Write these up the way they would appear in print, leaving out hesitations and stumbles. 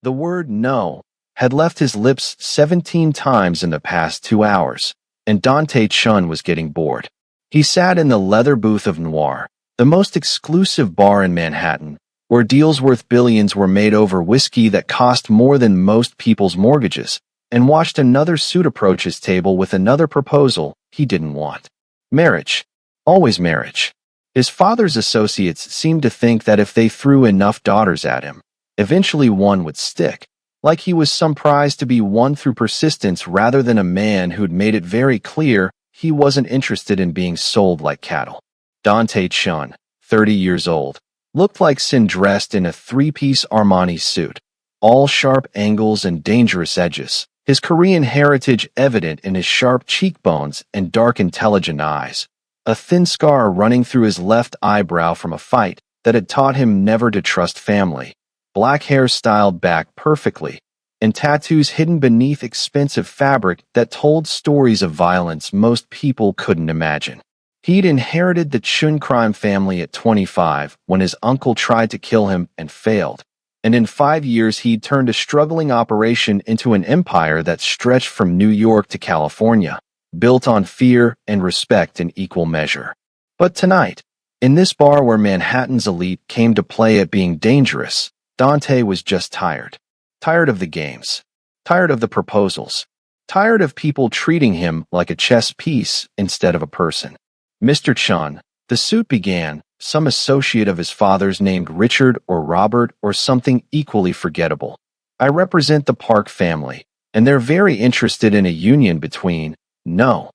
The word no had left his lips 17 times in the past 2 hours, and Dante Chun was getting bored. He sat in the leather booth of Noir, the most exclusive bar in Manhattan, where deals worth billions were made over whiskey that cost more than most people's mortgages, and watched another suit approach his table with another proposal he didn't want. Marriage. Always marriage. His father's associates seemed to think that if they threw enough daughters at him, eventually one would stick, like he was some prize to be won through persistence rather than a man who'd made it very clear he wasn't interested in being sold like cattle. Dante Chun, 30 years old, looked like Sin dressed in a three-piece Armani suit, all sharp angles and dangerous edges, his Korean heritage evident in his sharp cheekbones and dark, intelligent eyes, a thin scar running through his left eyebrow from a fight that had taught him never to trust family, black hair styled back perfectly, and tattoos hidden beneath expensive fabric that told stories of violence most people couldn't imagine. He'd inherited the Chun crime family at 25 when his uncle tried to kill him and failed, and in 5 years he'd turned a struggling operation into an empire that stretched from New York to California, built on fear and respect in equal measure. But tonight, in this bar where Manhattan's elite came to play at being dangerous, Dante was just tired. Tired of the games. Tired of the proposals. Tired of people treating him like a chess piece instead of a person. Mr. Chun, the suit began, some associate of his father's named Richard or Robert or something equally forgettable. I represent the Park family, and they're very interested in a union between. No,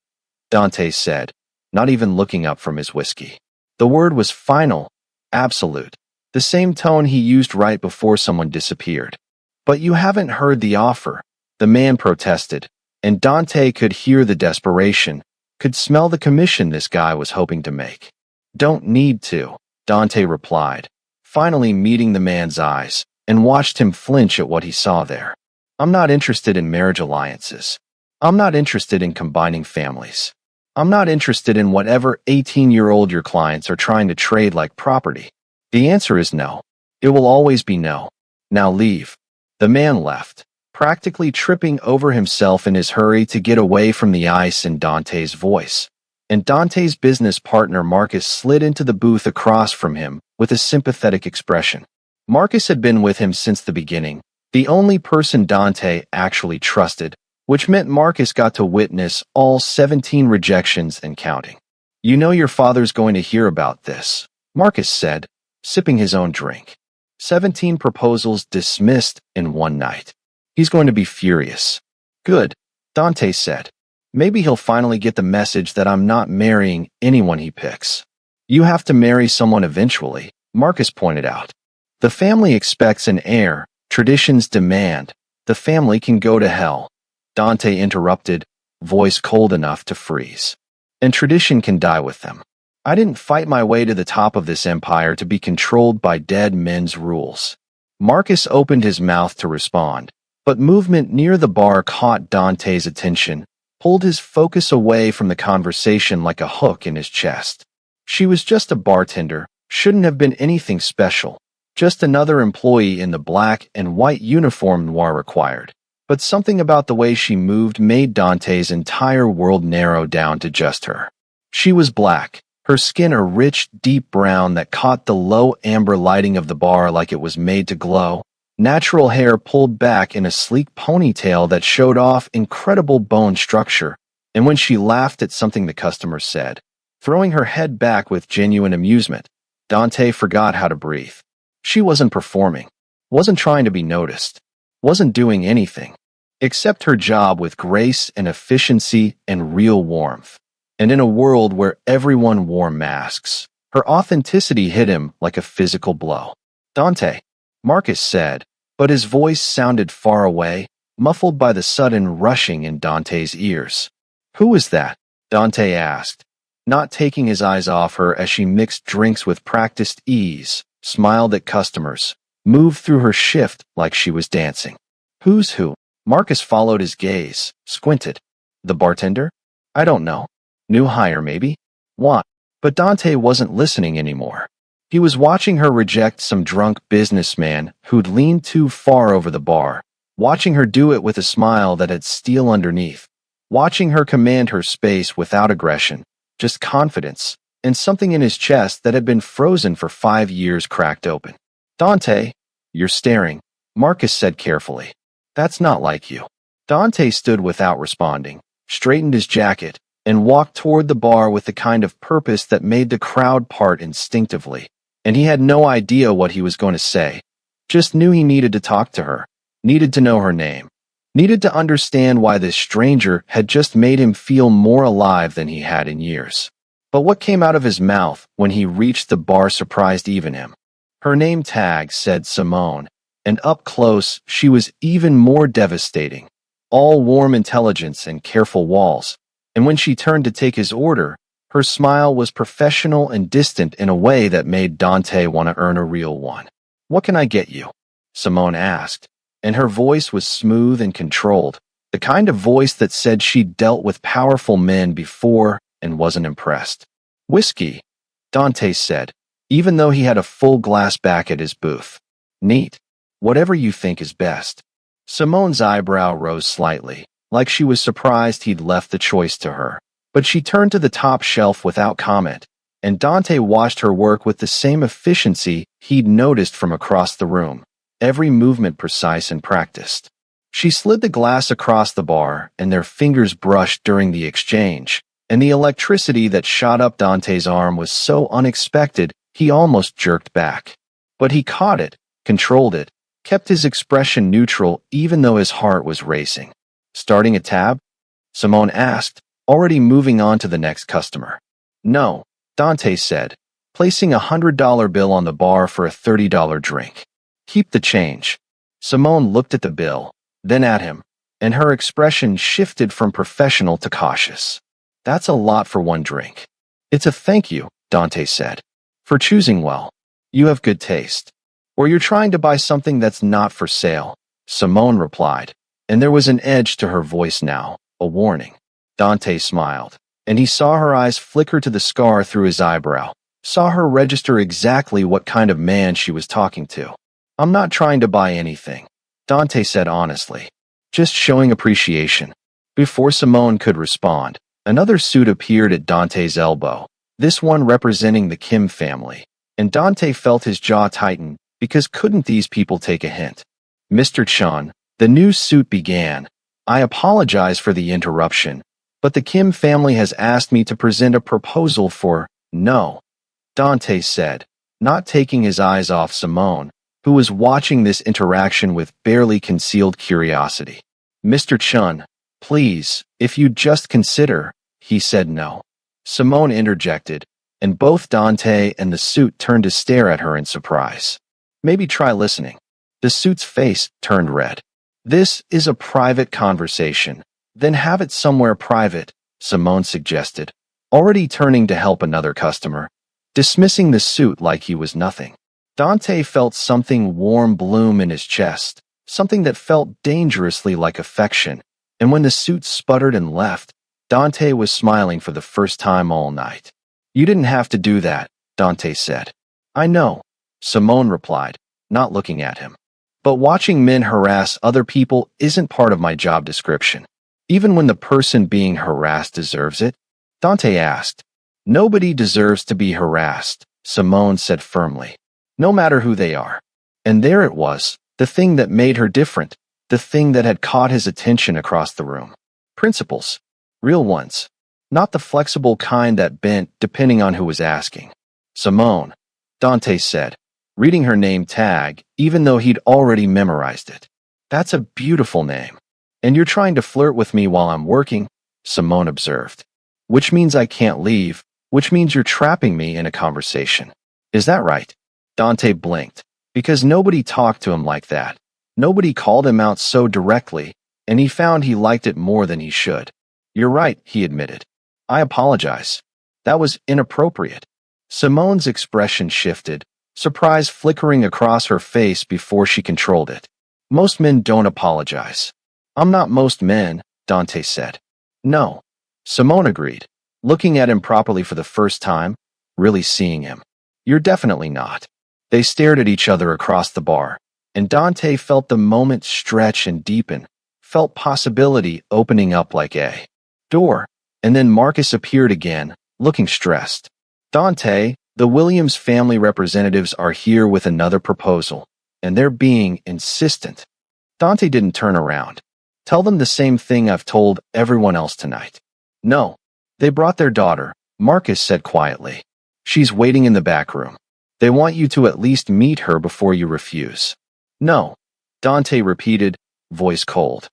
Dante said, not even looking up from his whiskey. The word was final, absolute, the same tone he used right before someone disappeared. But you haven't heard the offer, the man protested, and Dante could hear the desperation, could smell the commission this guy was hoping to make. Don't need to, Dante replied, finally meeting the man's eyes, and watched him flinch at what he saw there. I'm not interested in marriage alliances. I'm not interested in combining families. I'm not interested in whatever 18-year-old your clients are trying to trade like property. The answer is no. It will always be no. Now leave. The man left, practically tripping over himself in his hurry to get away from the ice in Dante's voice. And Dante's business partner Marcus slid into the booth across from him with a sympathetic expression. Marcus had been with him since the beginning, the only person Dante actually trusted, which meant Marcus got to witness all 17 rejections and counting. You know your father's going to hear about this, Marcus said, sipping his own drink. 17 proposals dismissed in one night. He's going to be furious. Good, Dante said. Maybe he'll finally get the message that I'm not marrying anyone he picks. You have to marry someone eventually, Marcus pointed out. The family expects an heir, traditions demand. The family can go to hell. Dante interrupted, voice cold enough to freeze. And tradition can die with them. I didn't fight my way to the top of this empire to be controlled by dead men's rules. Marcus opened his mouth to respond, but movement near the bar caught Dante's attention, pulled his focus away from the conversation like a hook in his chest. She was just a bartender, shouldn't have been anything special, just another employee in the black and white uniform Noir required. But something about the way she moved made Dante's entire world narrow down to just her. She was black, her skin a rich, deep brown that caught the low amber lighting of the bar like it was made to glow, natural hair pulled back in a sleek ponytail that showed off incredible bone structure, and when she laughed at something the customer said, throwing her head back with genuine amusement, Dante forgot how to breathe. She wasn't performing, wasn't trying to be noticed, wasn't doing anything, except her job with grace and efficiency and real warmth. And in a world where everyone wore masks, her authenticity hit him like a physical blow. Dante, Marcus said, but his voice sounded far away, muffled by the sudden rushing in Dante's ears. Who is that? Dante asked, not taking his eyes off her as she mixed drinks with practiced ease, smiled at customers, moved through her shift like she was dancing. Who's who? Marcus followed his gaze, squinted. The bartender? I don't know. New hire, maybe? What? But Dante wasn't listening anymore. He was watching her reject some drunk businessman who'd leaned too far over the bar, watching her do it with a smile that had steel underneath, watching her command her space without aggression, just confidence, and something in his chest that had been frozen for 5 years cracked open. Dante, you're staring, Marcus said carefully. That's not like you. Dante stood without responding, straightened his jacket, and walked toward the bar with the kind of purpose that made the crowd part instinctively. And he had no idea what he was going to say, just knew he needed to talk to her, needed to know her name, needed to understand why this stranger had just made him feel more alive than he had in years. But what came out of his mouth when he reached the bar surprised even him. Her name tag said Simone, and up close she was even more devastating, all warm intelligence and careful walls. And when she turned to take his order, her smile was professional and distant in a way that made Dante want to earn a real one. What can I get you? Simone asked, and her voice was smooth and controlled, the kind of voice that said she'd dealt with powerful men before and wasn't impressed. Whiskey, Dante said, even though he had a full glass back at his booth. Neat. Whatever you think is best. Simone's eyebrow rose slightly, like she was surprised he'd left the choice to her. But she turned to the top shelf without comment, and Dante watched her work with the same efficiency he'd noticed from across the room, every movement precise and practiced. She slid the glass across the bar, and their fingers brushed during the exchange, and the electricity that shot up Dante's arm was so unexpected he almost jerked back. But he caught it, controlled it, kept his expression neutral even though his heart was racing. Starting a tab? Simone asked, already moving on to the next customer. No, Dante said, placing $100 bill on the bar for a $30 drink. Keep the change. Simone looked at the bill, then at him, and her expression shifted from professional to cautious. That's a lot for one drink. It's a thank you, Dante said, for choosing well. You have good taste. Or you're trying to buy something that's not for sale, Simone replied, and there was an edge to her voice now, a warning. Dante smiled, and he saw her eyes flicker to the scar through his eyebrow, saw her register exactly what kind of man she was talking to. I'm not trying to buy anything, Dante said honestly, just showing appreciation. Before Simone could respond, another suit appeared at Dante's elbow, this one representing the Kim family, and Dante felt his jaw tighten because couldn't these people take a hint? Mr. Chun, the new suit began. I apologize for the interruption, but the Kim family has asked me to present a proposal for no, Dante said, not taking his eyes off Simone, who was watching this interaction with barely concealed curiosity. Mr. Chun, please, if you'd just consider, he said no. Simone interjected, and both Dante and the suit turned to stare at her in surprise. Maybe try listening. The suit's face turned red. This is a private conversation. Then have it somewhere private, Simone suggested, already turning to help another customer, dismissing the suit like he was nothing. Dante felt something warm bloom in his chest, something that felt dangerously like affection, and when the suit sputtered and left, Dante was smiling for the first time all night. You didn't have to do that, Dante said. I know, Simone replied, not looking at him. But watching men harass other people isn't part of my job description. Even when the person being harassed deserves it? Dante asked. Nobody deserves to be harassed, Simone said firmly. No matter who they are. And there it was, the thing that made her different, the thing that had caught his attention across the room. Principles. Real ones. Not the flexible kind that bent depending on who was asking. Simone, Dante said, reading her name tag, even though he'd already memorized it. That's a beautiful name. And you're trying to flirt with me while I'm working, Simone observed. Which means I can't leave, which means you're trapping me in a conversation. Is that right? Dante blinked, because nobody talked to him like that. Nobody called him out so directly, and he found he liked it more than he should. You're right, he admitted. I apologize. That was inappropriate. Simone's expression shifted, surprise flickering across her face before she controlled it. Most men don't apologize. I'm not most men, Dante said. No. Simone agreed, looking at him properly for the first time, really seeing him. You're definitely not. They stared at each other across the bar, and Dante felt the moment stretch and deepen, felt possibility opening up like a door. And then Marcus appeared again, looking stressed. Dante, the Williams family representatives are here with another proposal, and they're being insistent. Dante didn't turn around. Tell them the same thing I've told everyone else tonight. No. They brought their daughter, Marcus said quietly. She's waiting in the back room. They want you to at least meet her before you refuse. No. Dante repeated, voice cold.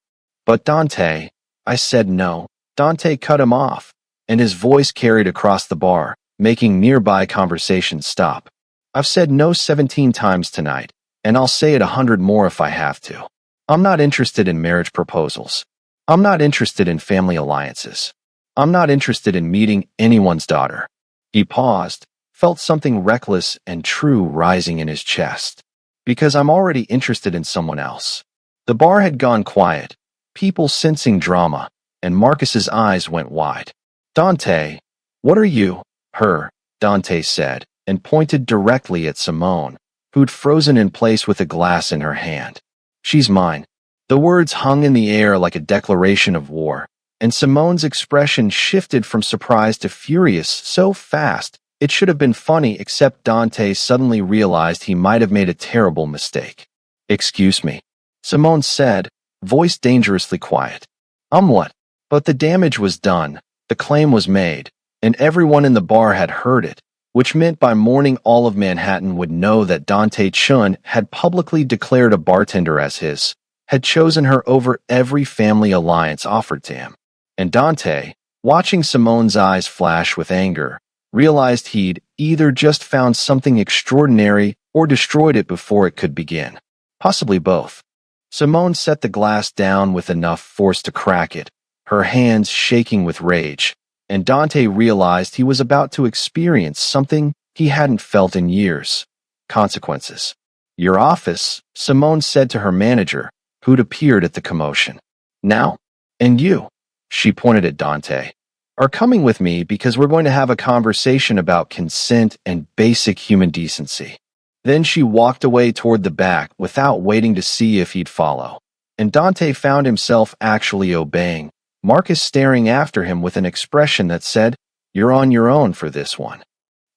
But Dante, I said no. Dante cut him off, and his voice carried across the bar, making nearby conversations stop. I've said no 17 times tonight, and I'll say it 100 more if I have to. I'm not interested in marriage proposals. I'm not interested in family alliances. I'm not interested in meeting anyone's daughter. He paused, felt something reckless and true rising in his chest. Because I'm already interested in someone else. The bar had gone quiet, people sensing drama, and Marcus's eyes went wide. Dante, what are you? Her, Dante said, and pointed directly at Simone, who'd frozen in place with a glass in her hand. She's mine. The words hung in the air like a declaration of war, and Simone's expression shifted from surprise to furious so fast it should have been funny, except Dante suddenly realized he might have made a terrible mistake. Excuse me, Simone said, voice dangerously quiet. What? But the damage was done, the claim was made, and everyone in the bar had heard it, which meant by morning all of Manhattan would know that Dante Chun had publicly declared a bartender as his, had chosen her over every family alliance offered to him. And Dante, watching Simone's eyes flash with anger, realized he'd either just found something extraordinary or destroyed it before it could begin. Possibly both. Simone set the glass down with enough force to crack it, her hands shaking with rage, and Dante realized he was about to experience something he hadn't felt in years. Consequences. Your office, Simone said to her manager, who'd appeared at the commotion. Now, and you, she pointed at Dante, are coming with me because we're going to have a conversation about consent and basic human decency. Then she walked away toward the back without waiting to see if he'd follow. And Dante found himself actually obeying, Marcus staring after him with an expression that said, "You're on your own for this one."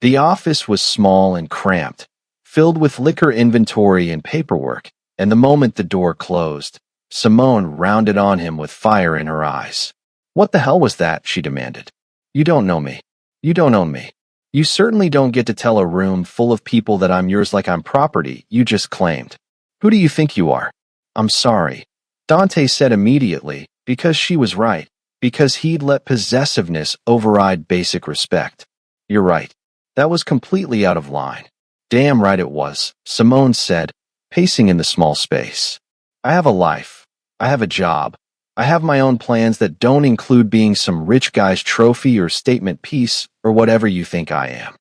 The office was small and cramped, filled with liquor inventory and paperwork, and the moment the door closed, Simone rounded on him with fire in her eyes. "What the hell was that?" she demanded. "You don't know me. You don't own me. You certainly don't get to tell a room full of people that I'm yours like I'm property you just claimed. Who do you think you are?" "I'm sorry," Dante said immediately, because she was right, because he'd let possessiveness override basic respect. "You're right. That was completely out of line." "Damn right it was," Simone said, pacing in the small space. "I have a life. I have a job. I have my own plans that don't include being some rich guy's trophy or statement piece or whatever you think I am."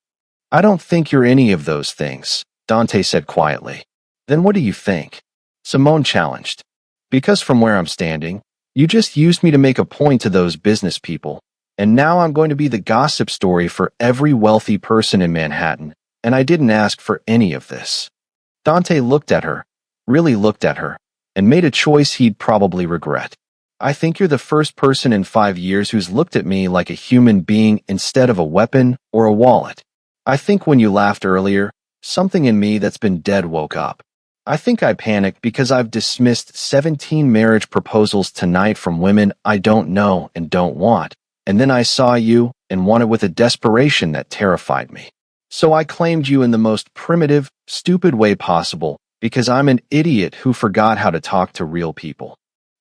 "I don't think you're any of those things," Dante said quietly. "Then what do you think?" Simone challenged. "Because from where I'm standing, you just used me to make a point to those business people, and now I'm going to be the gossip story for every wealthy person in Manhattan, and I didn't ask for any of this." Dante looked at her, really looked at her, and made a choice he'd probably regret. "I think you're the first person in 5 years who's looked at me like a human being instead of a weapon or a wallet. I think when you laughed earlier, something in me that's been dead woke up. I think I panicked because I've dismissed 17 marriage proposals tonight from women I don't know and don't want, and then I saw you and wanted with a desperation that terrified me. So I claimed you in the most primitive, stupid way possible because I'm an idiot who forgot how to talk to real people."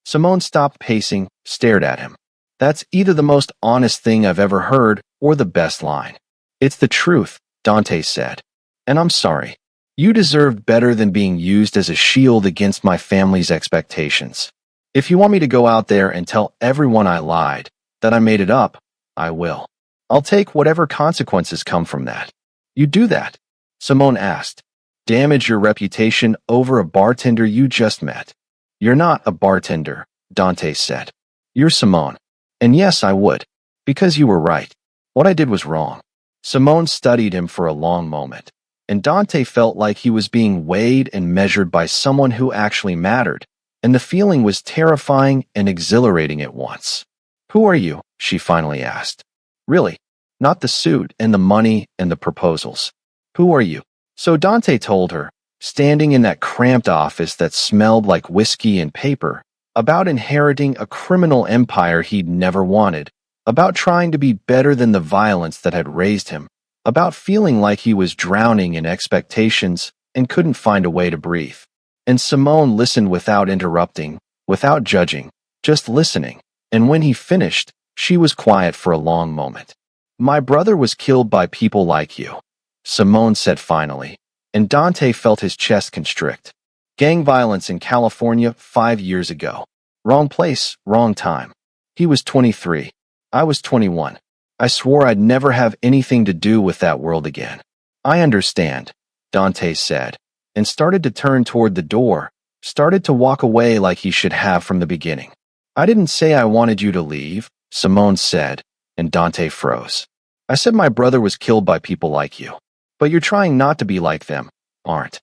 Simone stopped pacing, stared at him. "That's either the most honest thing I've ever heard or the best line." "It's the truth," Dante said. "And I'm sorry. You deserved better than being used as a shield against my family's expectations. If you want me to go out there and tell everyone I lied, that I made it up, I will. I'll take whatever consequences come from that." "You do that?" Simone asked. "Damage your reputation over a bartender you just met." "You're not a bartender," Dante said. "You're Simone." "And yes, I would. Because you were right. What I did was wrong." Simone studied him for a long moment. and Dante felt like he was being weighed and measured by someone who actually mattered, and the feeling was terrifying and exhilarating at once. "Who are you?" she finally asked. "Really, not the suit and the money and the proposals. Who are you?" So Dante told her, standing in that cramped office that smelled like whiskey and paper, about inheriting a criminal empire he'd never wanted, about trying to be better than the violence that had raised him, about feeling like he was drowning in expectations and couldn't find a way to breathe. And Simone listened without interrupting, without judging, just listening, and when he finished, she was quiet for a long moment. "My brother was killed by people like you," Simone said finally, and Dante felt his chest constrict. "Gang violence in California 5 years ago. Wrong place, wrong time. He was 23. I was 21. I swore I'd never have anything to do with that world again." "I understand," Dante said, and started to turn toward the door, started to walk away like he should have from the beginning. "I didn't say I wanted you to leave," Simone said, and Dante froze. "I said my brother was killed by people like you. But you're trying not to be like them, aren't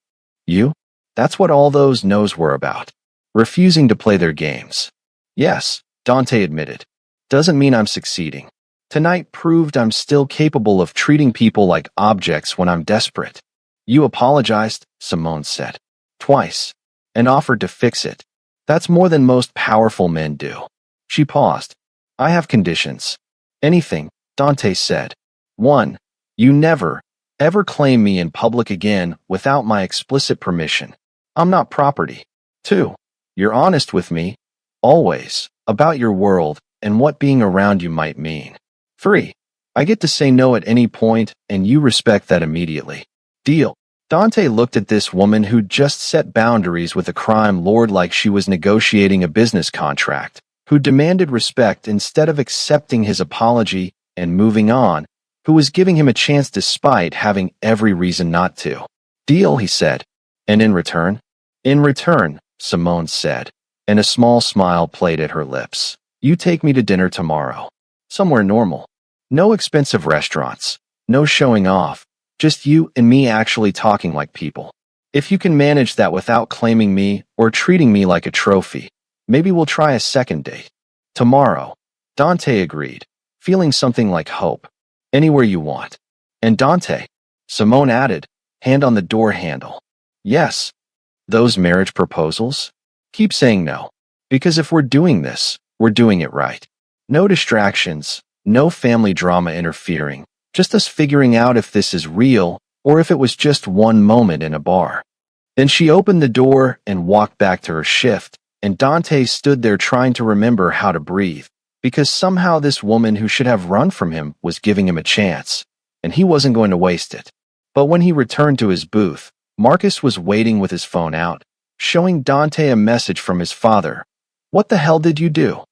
you? That's what all those no's were about. Refusing to play their games." "Yes," Dante admitted. "Doesn't mean I'm succeeding. Tonight proved I'm still capable of treating people like objects when I'm desperate." "You apologized," Simone said. "Twice. And offered to fix it. That's more than most powerful men do." She paused. "I have conditions." "Anything," Dante said. "1. You never, ever claim me in public again without my explicit permission. I'm not property. 2. You're honest with me, always, about your world and what being around you might mean. 3. I get to say no at any point, and you respect that immediately. Deal." Dante looked at this woman who'd just set boundaries with a crime lord like she was negotiating a business contract, who demanded respect instead of accepting his apology and moving on, who was giving him a chance despite having every reason not to. "Deal," he said. "And in return?" "In return," Simone said, and a small smile played at her lips. "You take me to dinner tomorrow. Somewhere normal. No expensive restaurants. No showing off. Just you and me actually talking like people. If you can manage that without claiming me or treating me like a trophy, maybe we'll try a second date." "Tomorrow," Dante agreed, feeling something like hope. "Anywhere you want." "And Dante," Simone added, hand on the door handle. "Yes. Those marriage proposals? Keep saying no. Because if we're doing this, we're doing it right. No distractions, no family drama interfering, just us figuring out if this is real or if it was just one moment in a bar." Then she opened the door and walked back to her shift, and Dante stood there trying to remember how to breathe, because somehow this woman who should have run from him was giving him a chance, and he wasn't going to waste it. But when he returned to his booth, Marcus was waiting with his phone out, showing Dante a message from his father. "What the hell did you do?"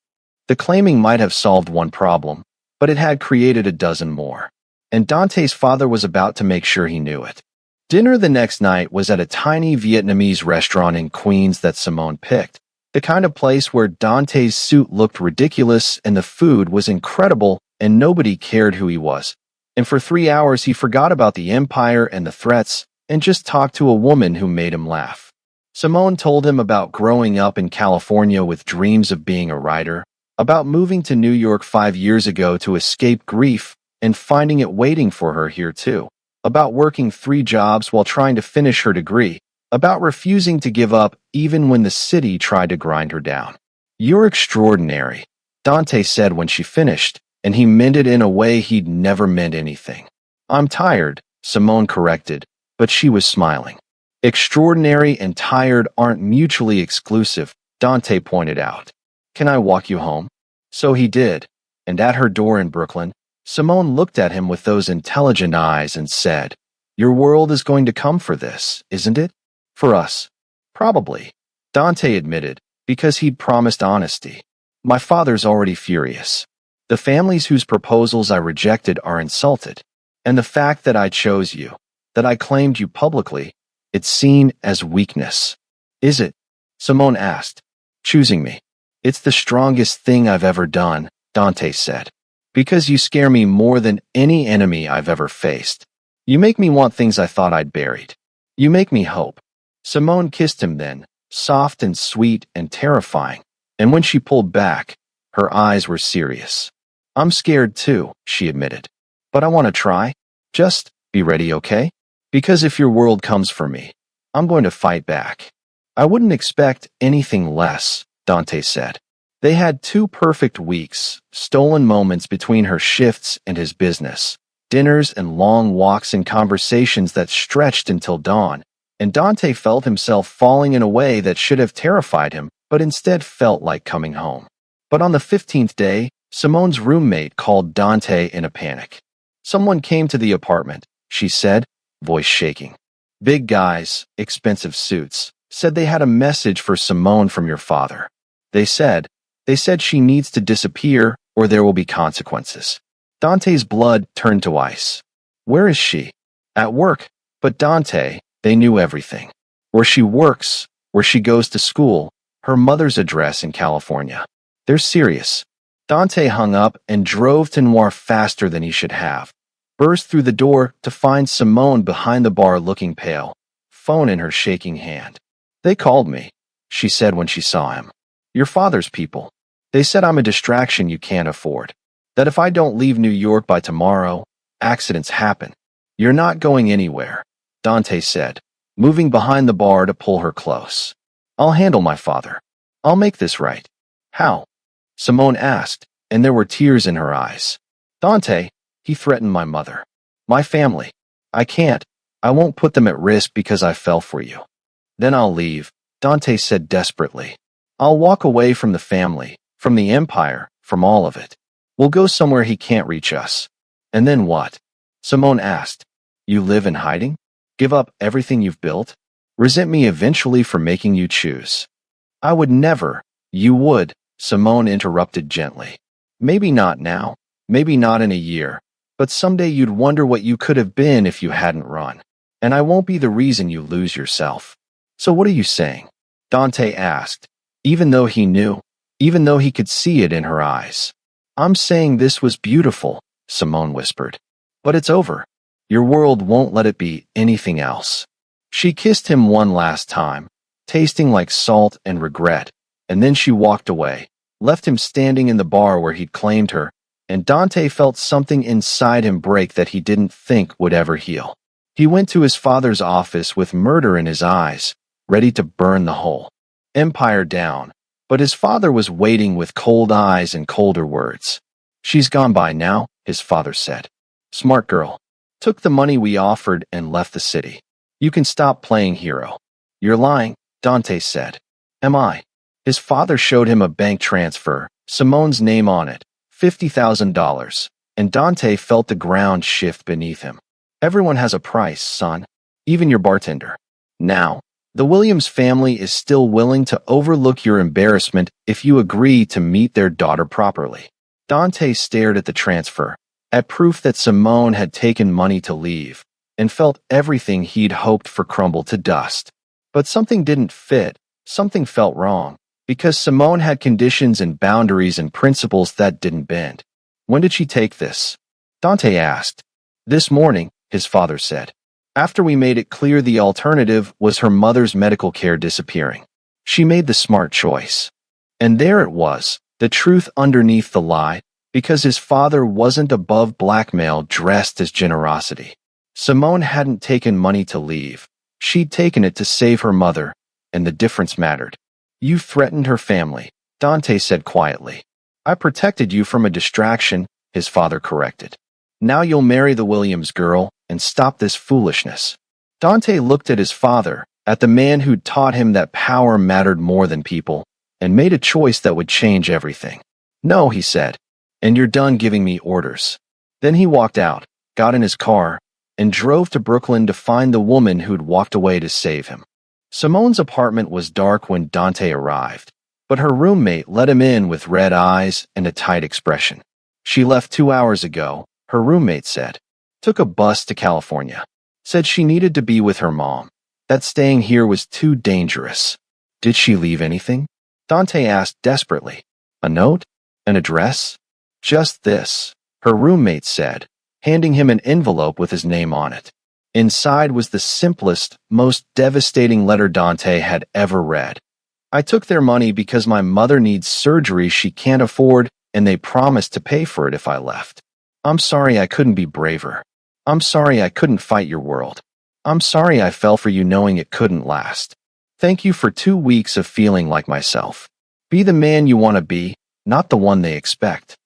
The claiming might have solved one problem, but it had created a dozen more. And Dante's father was about to make sure he knew it. Dinner the next night was at a tiny Vietnamese restaurant in Queens that Simone picked, the kind of place where Dante's suit looked ridiculous and the food was incredible and nobody cared who he was. And for 3 hours he forgot about the empire and the threats and just talked to a woman who made him laugh. Simone told him about growing up in California with dreams of being a writer, about moving to New York 5 years ago to escape grief and finding it waiting for her here too, about working 3 jobs while trying to finish her degree, about refusing to give up even when the city tried to grind her down. "You're extraordinary," Dante said when she finished, and he meant it in a way he'd never meant anything. "I'm tired," Simone corrected, but she was smiling. "Extraordinary and tired aren't mutually exclusive," Dante pointed out. "Can I walk you home?" So he did, and at her door in Brooklyn, Simone looked at him with those intelligent eyes and said, "Your world is going to come for this, isn't it? For us." "Probably," Dante admitted, because he'd promised honesty. "My father's already furious. The families whose proposals I rejected are insulted. And the fact that I chose you, that I claimed you publicly, it's seen as weakness." "Is it?" Simone asked. "Choosing me. It's the strongest thing I've ever done," Dante said. "Because you scare me more than any enemy I've ever faced. You make me want things I thought I'd buried. You make me hope. Simone kissed him then, soft and sweet and terrifying, and when she pulled back, her eyes were serious. I'm scared too, she admitted. But I want to try. Just be ready, okay? Because if your world comes for me, I'm going to fight back. I wouldn't expect anything less, Dante said. They had 2 perfect weeks, stolen moments between her shifts and his business, dinners and long walks and conversations that stretched until dawn, and Dante felt himself falling in a way that should have terrified him, but instead felt like coming home. But on the 15th day, Simone's roommate called Dante in a panic. Someone came to the apartment, she said, voice shaking. Big guys, expensive suits, said they had a message for Simone from your father. They said she needs to disappear or there will be consequences. Dante's blood turned to ice. Where is she? At work. But Dante, they knew everything. Where she works, where she goes to school, her mother's address in California. They're serious. Dante hung up and drove to Noir faster than he should have. Burst through the door to find Simone behind the bar looking pale, phone in her shaking hand. They called me, she said when she saw him. Your father's people. They said I'm a distraction you can't afford. That if I don't leave New York by tomorrow, accidents happen. You're not going anywhere, Dante said, moving behind the bar to pull her close. I'll handle my father. I'll make this right. How? Simone asked, and there were tears in her eyes. Dante, he threatened my mother. My family. I can't. I won't put them at risk because I fell for you. Then I'll leave, Dante said desperately. I'll walk away from the family, from the empire, from all of it. We'll go somewhere he can't reach us. And then what? Simone asked. You live in hiding? Give up everything you've built? Resent me eventually for making you choose? I would never. You would, Simone interrupted gently. Maybe not now, maybe not in a year, but someday you'd wonder what you could have been if you hadn't run. And I won't be the reason you lose yourself. So what are you saying? Dante asked, even though he knew, even though he could see it in her eyes. I'm saying this was beautiful, Simone whispered. But it's over. Your world won't let it be anything else. She kissed him one last time, tasting like salt and regret, and then she walked away, left him standing in the bar where he'd claimed her, and Dante felt something inside him break that he didn't think would ever heal. He went to his father's office with murder in his eyes, ready to burn the whole empire down, but his father was waiting with cold eyes and colder words. She's gone by now, his father said. Smart girl. Took the money we offered and left the city. You can stop playing hero. You're lying, Dante said. Am I? His father showed him a bank transfer, Simone's name on it, $50,000, and Dante felt the ground shift beneath him. Everyone has a price, son. Even your bartender. Now, the Williams family is still willing to overlook your embarrassment if you agree to meet their daughter properly. Dante stared at the transfer, at proof that Simone had taken money to leave, and felt everything he'd hoped for crumble to dust. But something didn't fit, something felt wrong, because Simone had conditions and boundaries and principles that didn't bend. When did she take this? Dante asked. This morning, his father said. After we made it clear the alternative was her mother's medical care disappearing. She made the smart choice. And there it was, the truth underneath the lie, because his father wasn't above blackmail dressed as generosity. Simone hadn't taken money to leave. She'd taken it to save her mother, and the difference mattered. You threatened her family, Dante said quietly. I protected you from a distraction, his father corrected. Now you'll marry the Williams girl and stop this foolishness. Dante looked at his father, at the man who'd taught him that power mattered more than people, and made a choice that would change everything. No, he said, and you're done giving me orders. Then he walked out, got in his car, and drove to Brooklyn to find the woman who'd walked away to save him. Simone's apartment was dark when Dante arrived, but her roommate let him in with red eyes and a tight expression. She left 2 hours ago, her roommate said. Took a bus to California. Said she needed to be with her mom. That staying here was too dangerous. Did she leave anything? Dante asked desperately. A note? An address? Just this, her roommate said, handing him an envelope with his name on it. Inside was the simplest, most devastating letter Dante had ever read. I took their money because my mother needs surgery she can't afford, and they promised to pay for it if I left. I'm sorry I couldn't be braver. I'm sorry I couldn't fight your world. I'm sorry I fell for you knowing it couldn't last. Thank you for 2 weeks of feeling like myself. Be the man you want to be, not the one they expect.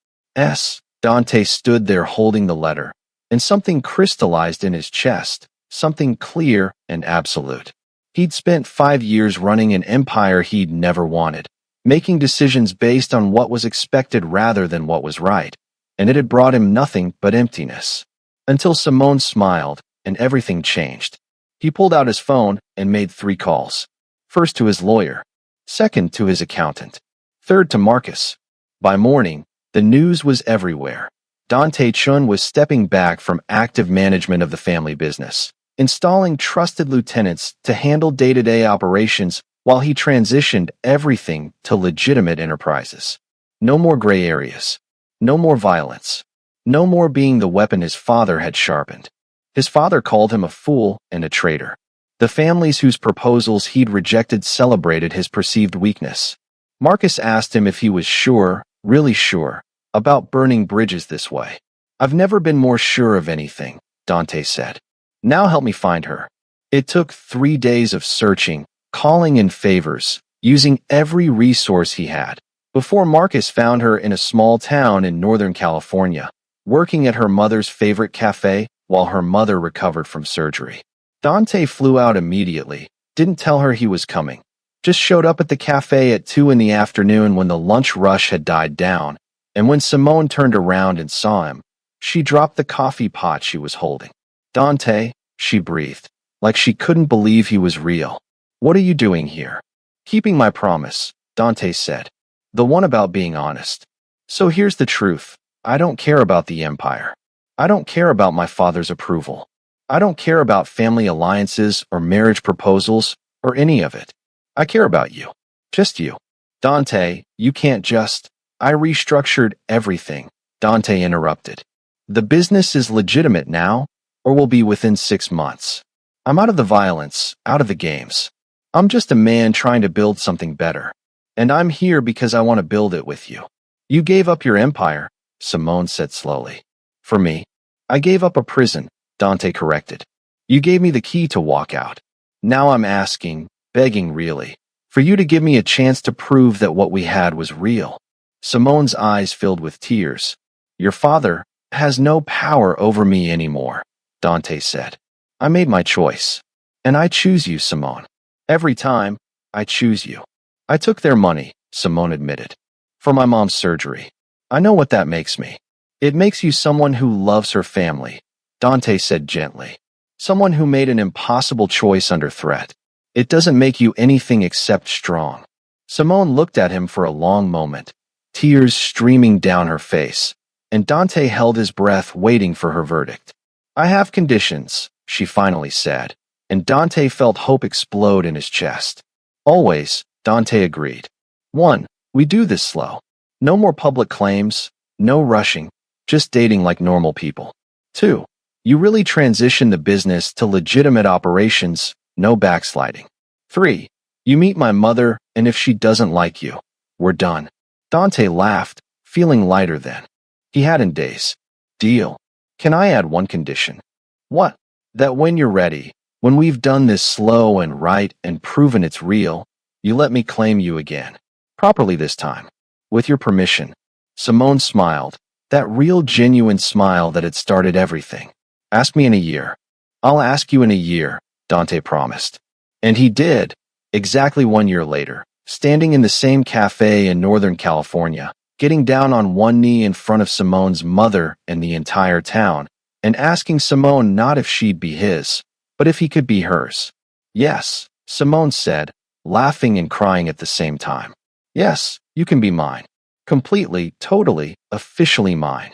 Dante stood there holding the letter, and something crystallized in his chest, something clear and absolute. He'd spent 5 years running an empire he'd never wanted, making decisions based on what was expected rather than what was right, and it had brought him nothing but emptiness. Until Simone smiled, and everything changed. He pulled out his phone and made 3 calls. First to his lawyer, second to his accountant, third to Marcus. By morning, the news was everywhere. Dante Chun was stepping back from active management of the family business, installing trusted lieutenants to handle day-to-day operations while he transitioned everything to legitimate enterprises. No more gray areas. No more violence. No more being the weapon his father had sharpened. His father called him a fool and a traitor. The families whose proposals he'd rejected celebrated his perceived weakness. Marcus asked him if he was sure, really sure, about burning bridges this way. I've never been more sure of anything, Dante said. Now help me find her. It took 3 days of searching, calling in favors, using every resource he had, before Marcus found her in a small town in Northern California, working at her mother's favorite cafe while her mother recovered from surgery. Dante flew out immediately, didn't tell her he was coming, just showed up at the cafe at 2 in the afternoon when the lunch rush had died down, and when Simone turned around and saw him, she dropped the coffee pot she was holding. Dante, she breathed, like she couldn't believe he was real. What are you doing here? Keeping my promise, Dante said. The one about being honest. So here's the truth. I don't care about the empire. I don't care about my father's approval. I don't care about family alliances or marriage proposals or any of it. I care about you. Just you. Dante, you can't just... I restructured everything, Dante interrupted. The business is legitimate now, or will be within 6 months. I'm out of the violence, out of the games. I'm just a man trying to build something better. And I'm here because I want to build it with you. You gave up your empire, Simone said slowly. For me, I gave up a prison, Dante corrected. You gave me the key to walk out. Now I'm asking, begging really, for you to give me a chance to prove that what we had was real. Simone's eyes filled with tears. Your father has no power over me anymore, Dante said. I made my choice. And I choose you, Simone. Every time, I choose you. I took their money, Simone admitted. For my mom's surgery. I know what that makes me. It makes you someone who loves her family, Dante said gently. Someone who made an impossible choice under threat. It doesn't make you anything except strong. Simone looked at him for a long moment, tears streaming down her face, and Dante held his breath waiting for her verdict. I have conditions, she finally said, and Dante felt hope explode in his chest. Always, Dante agreed. 1. We do this slow. No more public claims, no rushing, just dating like normal people. 2. You really transition the business to legitimate operations, no backsliding. 3. You meet my mother, and if she doesn't like you, we're done. Dante laughed, feeling lighter then. He hadn't days. Deal. Can I add one condition? What? That when you're ready, when we've done this slow and right and proven it's real, you let me claim you again. Properly this time. With your permission. Simone smiled, that real genuine smile that had started everything. Ask me in a year. I'll ask you in a year, Dante promised. And he did, exactly 1 year later, standing in the same cafe in Northern California, getting down on one knee in front of Simone's mother and the entire town, and asking Simone not if she'd be his, but if he could be hers. Yes, Simone said, laughing and crying at the same time. Yes, you can be mine. Completely, totally, officially mine.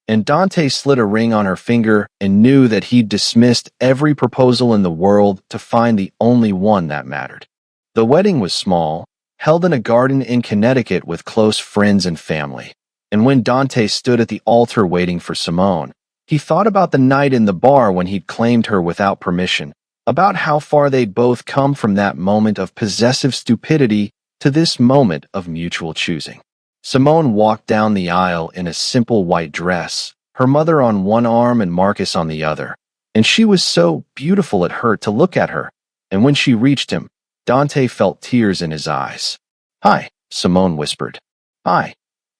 And Dante slid a ring on her finger and knew that he'd dismissed every proposal in the world to find the only one that mattered. The wedding was small, held in a garden in Connecticut with close friends and family, and when Dante stood at the altar waiting for Simone, He thought about the night in the bar when he'd claimed her without permission, about how far they'd both come from that moment of possessive stupidity to this moment of mutual choosing. Simone walked down the aisle in a simple white dress, her mother on one arm and Marcus on the other, and she was so beautiful it hurt to look at her, and when she reached him, Dante felt tears in his eyes. "Hi," Simone whispered. "Hi,"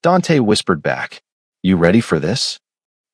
Dante whispered back. "You ready for this?"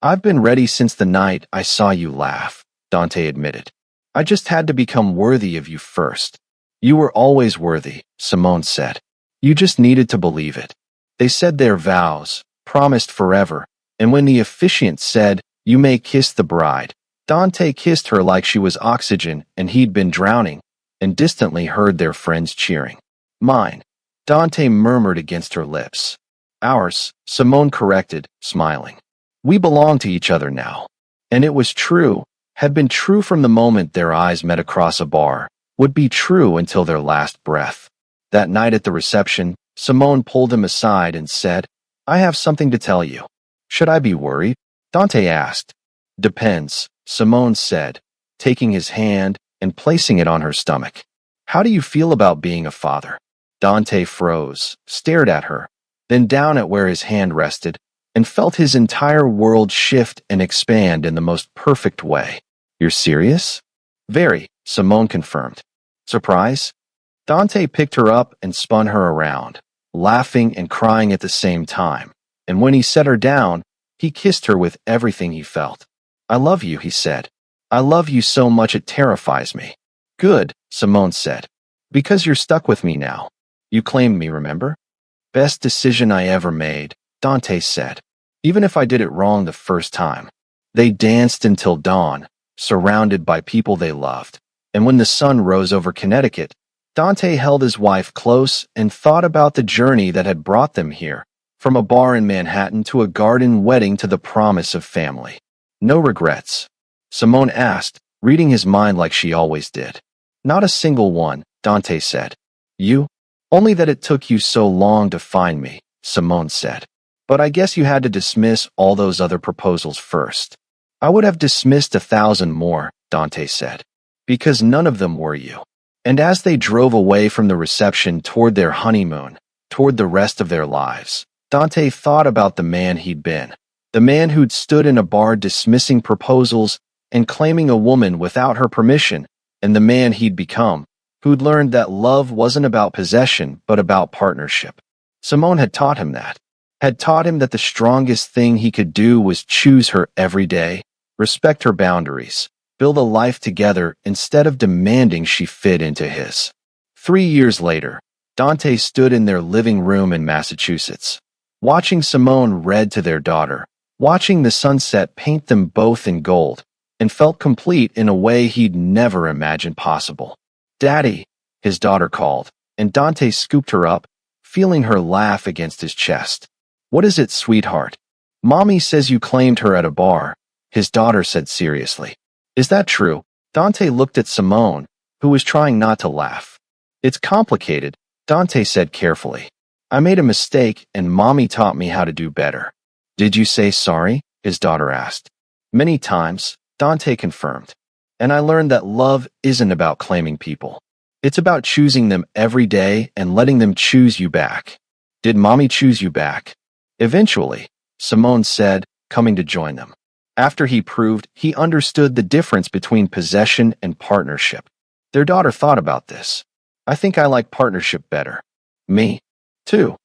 "I've been ready since the night I saw you laugh," Dante admitted. "I just had to become worthy of you first." "You were always worthy," Simone said. "You just needed to believe it." They said their vows, promised forever, and when the officiant said, "You may kiss the bride," Dante kissed her like she was oxygen and he'd been drowning, and distantly heard their friends cheering. "Mine," Dante murmured against her lips. "Ours," Simone corrected, smiling. "We belong to each other now." And it was true, had been true from the moment their eyes met across a bar, would be true until their last breath. That night at the reception, Simone pulled him aside and said, "I have something to tell you." "Should I be worried?" Dante asked. "Depends," Simone said, taking his hand and placing it on her stomach. "How do you feel about being a father?" Dante froze, stared at her, then down at where his hand rested, and felt his entire world shift and expand in the most perfect way. "You're serious?" "Very," Simone confirmed. "Surprise?" Dante picked her up and spun her around, laughing and crying at the same time, and when he set her down, he kissed her with everything he felt. "I love you," he said. "I love you so much it terrifies me." "Good," Simone said. "Because you're stuck with me now. You claimed me, remember?" "Best decision I ever made," Dante said. "Even if I did it wrong the first time." They danced until dawn, surrounded by people they loved, and when the sun rose over Connecticut, Dante held his wife close and thought about the journey that had brought them here, from a bar in Manhattan to a garden wedding to the promise of family. "No regrets?" Simone asked, reading his mind like she always did. "Not a single one," Dante said. "You? Only that it took you so long to find me," Simone said. "But I guess you had to dismiss all those other proposals first." "I would have dismissed 1,000 more," Dante said, "because none of them were you." And as they drove away from the reception toward their honeymoon, toward the rest of their lives, Dante thought about the man he'd been, the man who'd stood in a bar dismissing proposals and claiming a woman without her permission, and the man he'd become, who'd learned that love wasn't about possession but about partnership. Simone had taught him that, had taught him that the strongest thing he could do was choose her every day, respect her boundaries, build a life together instead of demanding she fit into his. 3 years later, Dante stood in their living room in Massachusetts, watching Simone read to their daughter, watching the sunset paint them both in gold, and felt complete in a way he'd never imagined possible. "Daddy," his daughter called, and Dante scooped her up, feeling her laugh against his chest. "What is it, sweetheart?" "Mommy says you claimed her at a bar," his daughter said seriously. "Is that true?" Dante looked at Simone, who was trying not to laugh. "It's complicated," Dante said carefully. "I made a mistake and Mommy taught me how to do better." "Did you say sorry?" his daughter asked. "Many times," Dante confirmed. "And I learned that love isn't about claiming people. It's about choosing them every day and letting them choose you back." "Did Mommy choose you back?" "Eventually," Simone said, coming to join them. After he proved he understood the difference between possession and partnership. Their daughter thought about this. "I think I like partnership better." "Me too,"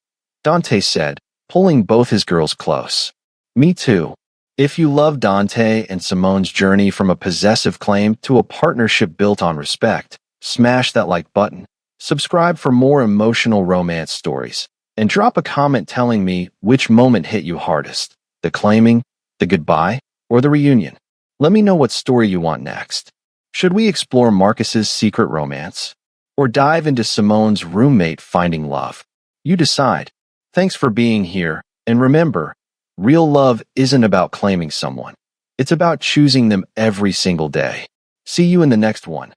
Dante said, pulling both his girls close. "Me too." If you love Dante and Simone's journey from a possessive claim to a partnership built on respect, smash that like button, subscribe for more emotional romance stories, and drop a comment telling me which moment hit you hardest, the claiming, the goodbye, or the reunion. Let me know what story you want next. Should we explore Marcus's secret romance? Or dive into Simone's roommate finding love? You decide. Thanks for being here, and remember, real love isn't about claiming someone. It's about choosing them every single day. See you in the next one.